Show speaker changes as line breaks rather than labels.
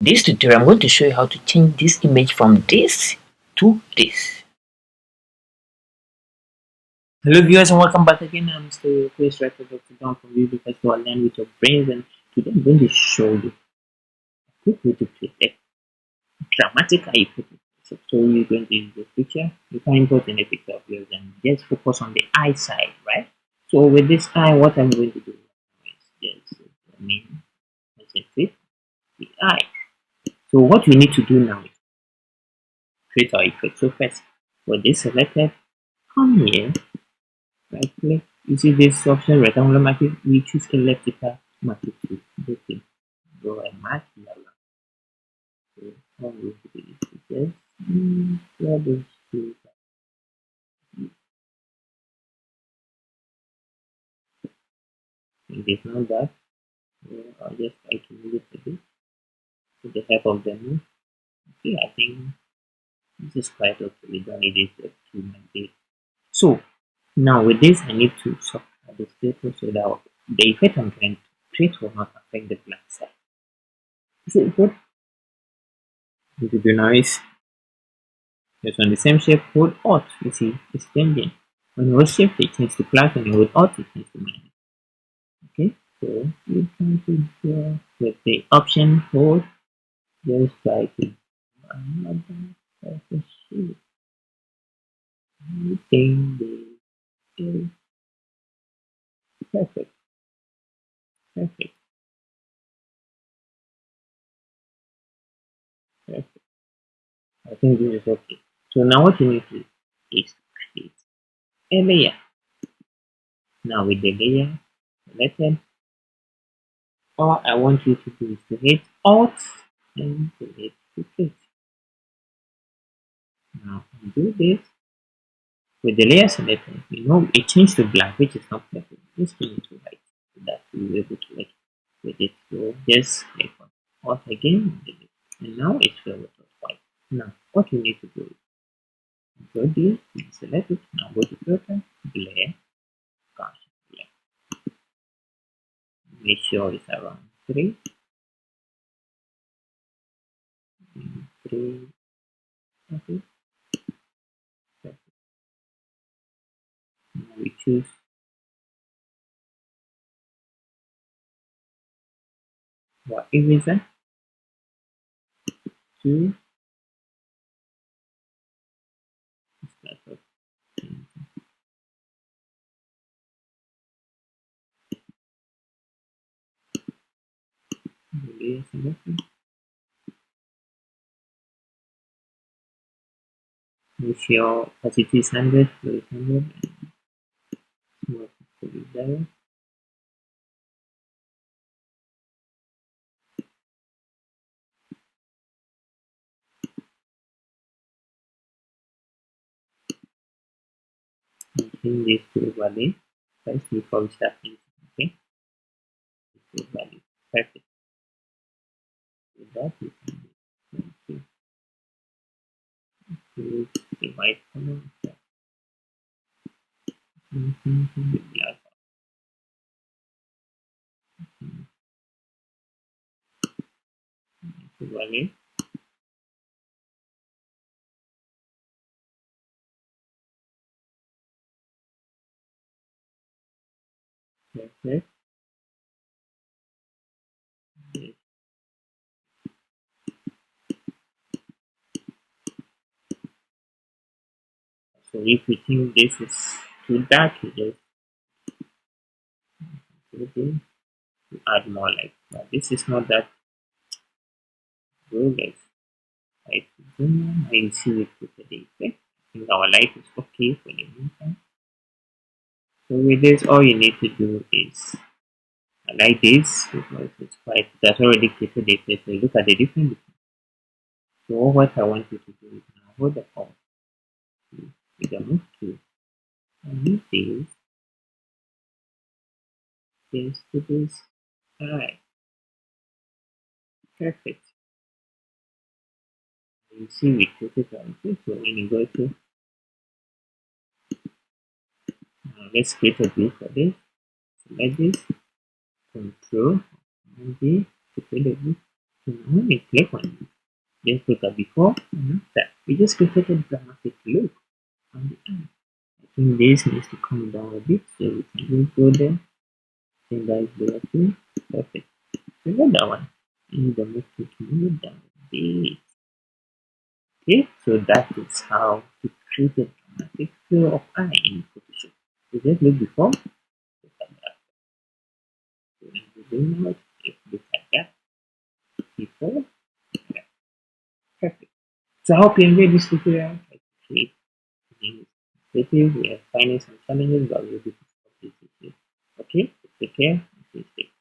this tutorial, I'm going to show you how to change this image from this to this. Hello viewers and welcome back again. I'm still Chris Writer Dr. John from View because to align with your brains, and today I'm going to show you a quick way to create a dramatic eye picture. So you're going to use the picture. You can import in a picture of yours and just focus on the eye side, right? So with this eye, what I'm going to do is just concentrate the eye. So what we need to do now is create our effect. So first, for this selected, come here, right click. You see this option, rectangular matrix. We choose elliptical matrix. Okay, go and match yellow. So how we do this is just grab those two. It is not that. I'll just try to move it a bit with the help of the move. Okay, I think this is quite okay. We don't need it to maintain. So now with this, I need to subtract the status so that the effect I'm trying to create will not affect the black side. So what we do now is just on the same shape, hold Alt. You see it's changing. When you hold Shift, it changes to plus. When you hold Alt, it changes to minus. Okay, so you can do here with the option hold. Just try to do another type of shape. Everything is perfect. Perfect. Perfect. I think this is okay. So now what you need to do is create a layer. Now with the layer selected, all I want you to do is to hit Alt and to hit Duplicate. Now do this with the layer selected. You know it changed to black, which is not perfect. Just change it to white so that you'll be able to work with it. So just click on Alt again, and now it's filled with white. Now what you need to do is go here, select it. Now go to filter, blur, gaussian blur. Make sure it's around 3. 3. Okay. Now we choose what eraser to start off. Layer selection. Make sure opacity is 100, flow is 100, and smooth is 0. And change this to value first before we start painting. Okay, to value. Perfect. With that, we can choose the white color. The black. To value. Perfect. Yes. So if you think this is too dark, you just to add more light. But this is not that good, guys. I zoom in and see it with the effect. I think our light is okay for the meantime. So with this, all you need to do is like this because it's quite that's already created the effect. So look at the difference. So what I want you to do is now hold the Alt with the move tool and move this to this. Alright, perfect. You see we put it on this. So when you go to let's create a view for this. Select this, control and D to create a view. So now when we click on it, just click a before and after. We just created a dramatic look on the eye. I think this needs to come down a bit, so we can just go there. I think that is better too. Perfect. So got that one. And the move to move down a bit. Okay, so that is how to create a dramatic flow of eye in Photoshop. So just look before, look at that. So in the zoom out, just look at that before. Yeah, perfect. So I hope you enjoyed this tutorial. I create creative. We are finding some challenges, but we'll be able to complete it. Okay, take care and stay safe.